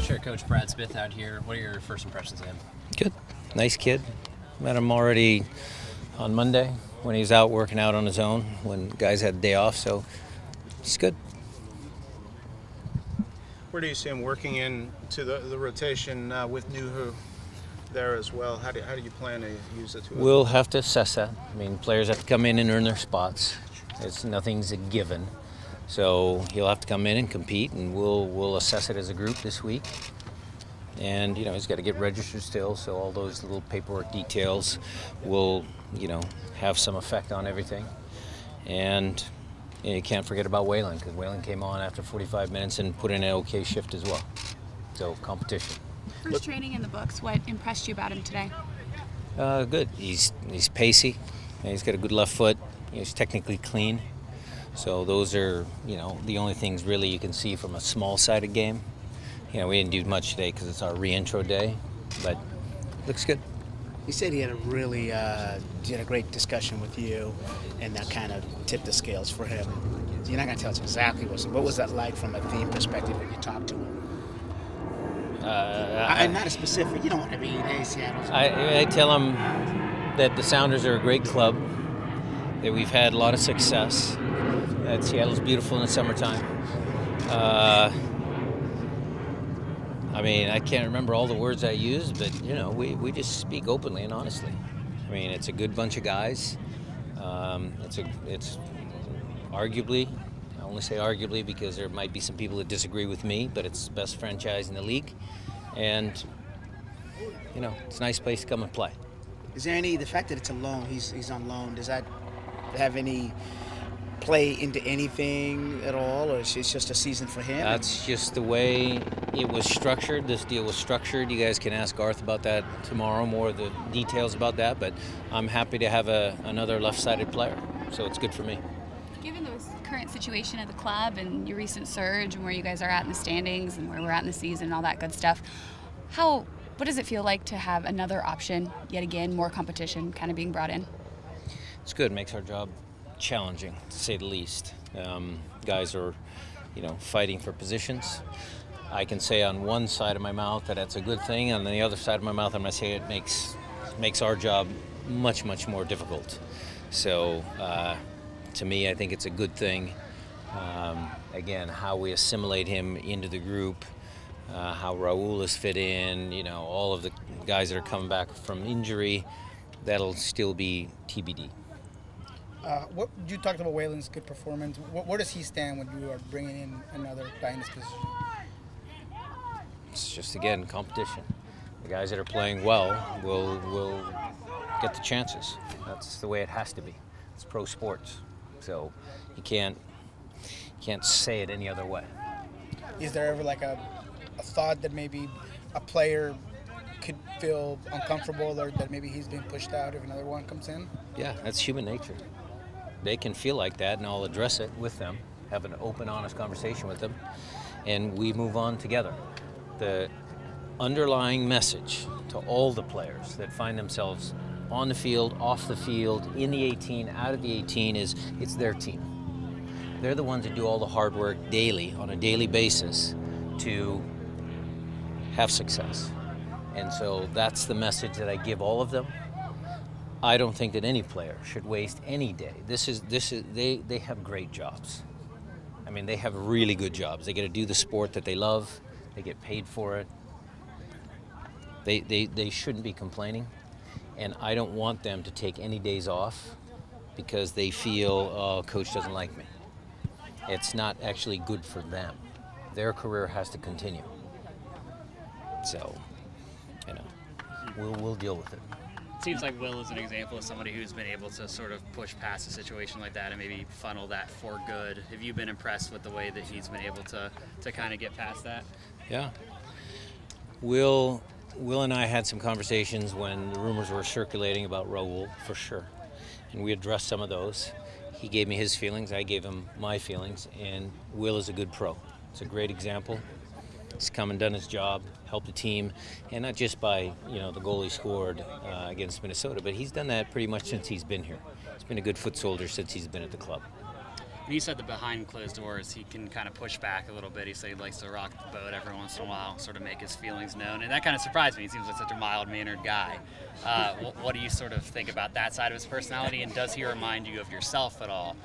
Sure, Coach Brad Smith out here. What are your first impressions of him? Good. Nice kid. Met him already on Monday when he was out working out on his own when guys had a day off, so he's good. Where do you see him working into the rotation with Nuhu there as well? How do you plan to use it? We'll have to assess that. I mean, players have to come in and earn their spots. Nothing's a given. So he'll have to come in and compete, and we'll assess it as a group this week. And, he's got to get registered still, so all those little paperwork details will, have some effect on everything. And you can't forget about Waylon, because Waylon came on after 45 minutes and put in an okay shift as well. So competition. First training in the books, what impressed you about him today? Good. He's pacey. He's got a good left foot. He's technically clean. So those are, the only things really you can see from a small-sided game. We didn't do much today because it's our re-intro day, but looks good. He said he had he had a great discussion with you, and that kind of tipped the scales for him. You're not going to tell us exactly what was that like from a theme perspective when you talked to him? I'm not a specific. You don't want to be hey, Seattle. I tell him that the Sounders are a great club, that we've had a lot of success, that Seattle's beautiful in the summertime. I can't remember all the words I used, but, we just speak openly and honestly. It's a good bunch of guys. It's arguably, I only say arguably because there might be some people that disagree with me, but it's the best franchise in the league. And, it's a nice place to come and play. Is there the fact that it's a loan, he's on loan, does that have any play into anything at all, or it's just a season for him? That's just the way it was structured. This deal was structured. You guys can ask Garth about that tomorrow, more of the details about that, but I'm happy to have another left-sided player, so it's good for me. Given the current situation of the club and your recent surge and where you guys are at in the standings and where we're at in the season and all that good stuff, what does it feel like to have another option, yet again, more competition kind of being brought in? It's good. It makes our job challenging, to say the least. Guys are, fighting for positions. I can say on one side of my mouth that that's a good thing, and on the other side of my mouth I'm going to say it makes our job much, much more difficult. So to me, I think it's a good thing. Again, how we assimilate him into the group, how Raul is fit in, all of the guys that are coming back from injury, that'll still be TBD. What you talked about Waylon's good performance. Where does he stand when you are bringing in another guy in this position? It's just, again, competition. The guys that are playing well will get the chances. That's the way it has to be. It's pro sports, so you can't say it any other way. Is there ever like a thought that maybe a player could feel uncomfortable, or that maybe he's being pushed out if another one comes in? Yeah, that's human nature. They can feel like that, and I'll address it with them, have an open, honest conversation with them, and we move on together. The underlying message to all the players that find themselves on the field, off the field, in the 18, out of the 18 is it's their team. They're the ones that do all the hard work daily, on a daily basis, to have success. And so that's the message that I give all of them. I don't think that any player should waste any day. They have great jobs. They have really good jobs. They get to do the sport that they love. They get paid for it. They shouldn't be complaining. And I don't want them to take any days off because they feel, oh, coach doesn't like me. It's not actually good for them. Their career has to continue. So, we'll deal with it. It seems like Will is an example of somebody who's been able to sort of push past a situation like that and maybe funnel that for good. Have you been impressed with the way that he's been able to kind of get past that? Yeah. Will and I had some conversations when the rumors were circulating about Raul, for sure. And we addressed some of those. He gave me his feelings, I gave him my feelings, and Will is a good pro. It's a great example. He's come and done his job, helped the team, and not just by the goal he scored against Minnesota, but he's done that pretty much since he's been here. He's been a good foot soldier since he's been at the club. When he said the behind closed doors, he can kind of push back a little bit. He said he likes to rock the boat every once in a while, sort of make his feelings known. And that kind of surprised me. He seems like such a mild-mannered guy. What do you sort of think about that side of his personality? And does he remind you of yourself at all,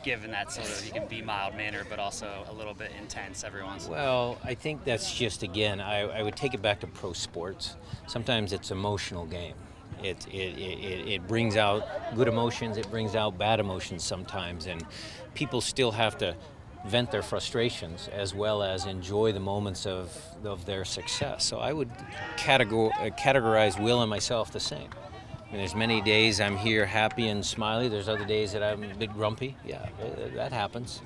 given that sort of he can be mild-mannered but also a little bit intense every once in a while? Well, I think that's just, again, I would take it back to pro sports. Sometimes it's emotional game. It brings out good emotions, it brings out bad emotions sometimes, and people still have to vent their frustrations as well as enjoy the moments of their success. So I would categorize Will and myself the same. I mean, there's many days I'm here happy and smiley, there's other days that I'm a bit grumpy. Yeah, that happens.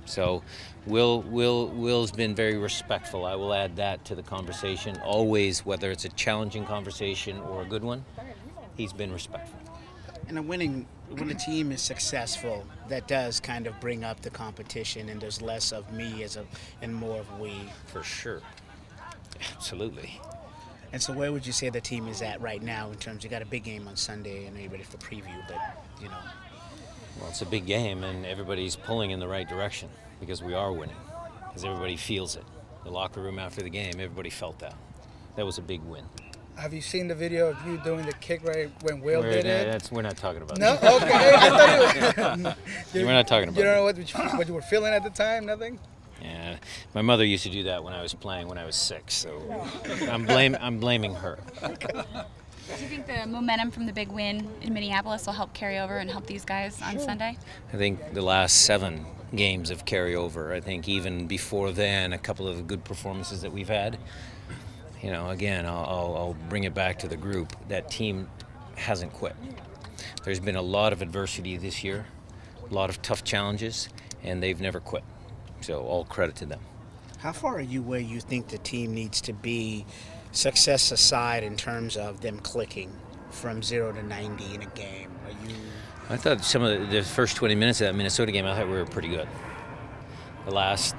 So Will's been very respectful. I will add that to the conversation. Always, whether it's a challenging conversation or a good one, he's been respectful. And when a team is successful, that does kind of bring up the competition, and there's less of me and more of we. For sure. Absolutely. And so where would you say the team is at right now in terms, you got a big game on Sunday, I know you're ready for preview, but, you know. Well, it's a big game, and everybody's pulling in the right direction because we are winning, because everybody feels it. The locker room after the game, everybody felt that. That was a big win. Have you seen the video of you doing the kick right when Will did it? We're not talking about No? that. Okay. I thought We're not talking about You don't know that. what you were feeling at the time? Nothing? Yeah, my mother used to do that when I was playing when I was 6, so I'm blaming her. Do you think the momentum from the big win in Minneapolis will help carry over and help these guys on Sunday? I think the last 7 games of carryover. I think even before then, a couple of good performances that we've had. You know, again, I'll bring it back to the group. That team hasn't quit. There's been a lot of adversity this year, a lot of tough challenges, and they've never quit. So all credit to them. How far are you where you think the team needs to be, success aside, in terms of them clicking from 0 to 90 in a game? Are you? I thought some of the first 20 minutes of that Minnesota game, I thought we were pretty good. The last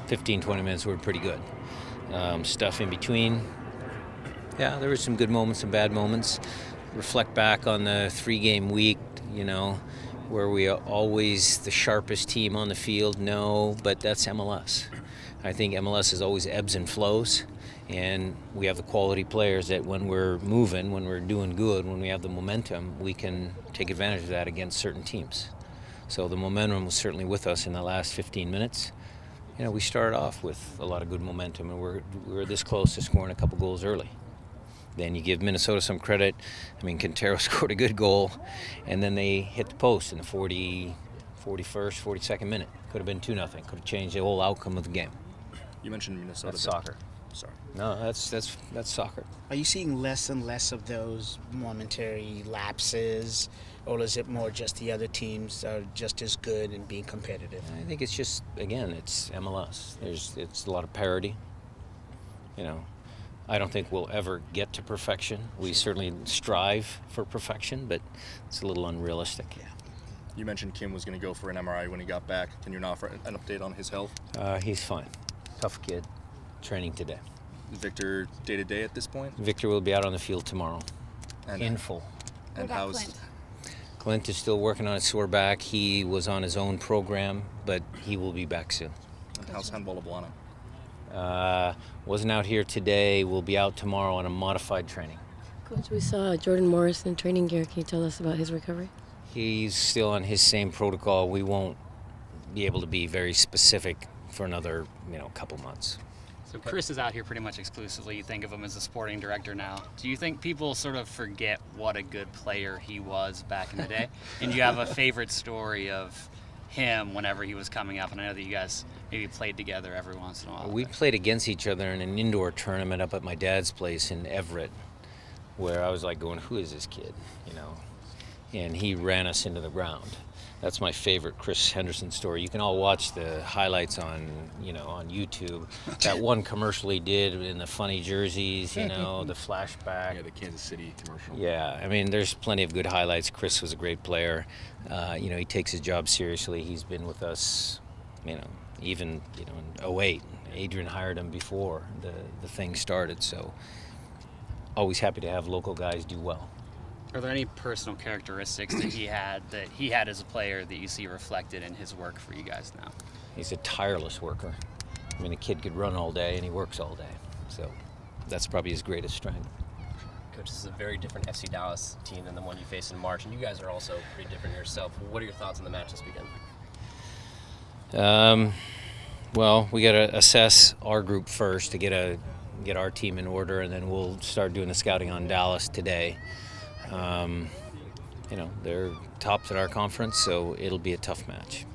15, 20 minutes were pretty good. Stuff in between, yeah, there were some good moments and bad moments. Reflect back on the 3-game week, you know, where we are always the sharpest team on the field? No, but that's MLS. I think MLS is always ebbs and flows, and we have the quality players that when we're moving, when we're doing good, when we have the momentum, we can take advantage of that against certain teams. So the momentum was certainly with us in the last 15 minutes. You know, we started off with a lot of good momentum, and we're this close to scoring a couple goals early. Then you give Minnesota some credit. I mean, Quintero scored a good goal, and then they hit the post in the 41st, 42nd minute. Could have been 2-0. Could have changed the whole outcome of the game. You mentioned Minnesota. That's soccer. Sorry. No, that's soccer. Are you seeing less and less of those momentary lapses, or is it more just the other teams are just as good and being competitive? I think it's just, again, it's MLS. It's a lot of parity. You know, I don't think we'll ever get to perfection. We certainly strive for perfection, but it's a little unrealistic. Yeah. You mentioned Kim was going to go for an MRI when he got back. Can you now offer an update on his health? He's fine. Tough kid. Training today. Victor day-to-day at this point? Victor will be out on the field tomorrow. And in full. And What about how's Clint? Clint is still working on his sore back. He was on his own program, but he will be back soon. and how's Handball Blana? Wasn't out here today. Will be out tomorrow on a modified training. Coach, we saw Jordan Morris in training gear. Can you tell us about his recovery? He's still on his same protocol. We won't be able to be very specific for another, couple months. So Chris is out here pretty much exclusively. You think of him as a sporting director now. Do you think people sort of forget what a good player he was back in the day? And do you have a favorite story of him whenever he was coming up? And I know that you guys maybe played together every once in a while. We played against each other in an indoor tournament up at my dad's place in Everett, where I was like going, who is this kid? And he ran us into the ground. That's my favorite Chris Henderson story. You can all watch the highlights on YouTube. That one commercial he did in the funny jerseys, the flashback. Yeah, the Kansas City commercial. Yeah, I mean, there's plenty of good highlights. Chris was a great player. He takes his job seriously. He's been with us, even in 08. Adrian hired him before the thing started, so always happy to have local guys do well. Are there any personal characteristics that he had as a player that you see reflected in his work for you guys now? He's a tireless worker. I mean, a kid could run all day and he works all day. So that's probably his greatest strength. Coach, this is a very different FC Dallas team than the one you faced in March, and you guys are also pretty different yourself. What are your thoughts on the match this weekend? Well, we got to assess our group first to get our team in order, and then we'll start doing the scouting on Dallas today. You know, they're tops at our conference, so it'll be a tough match.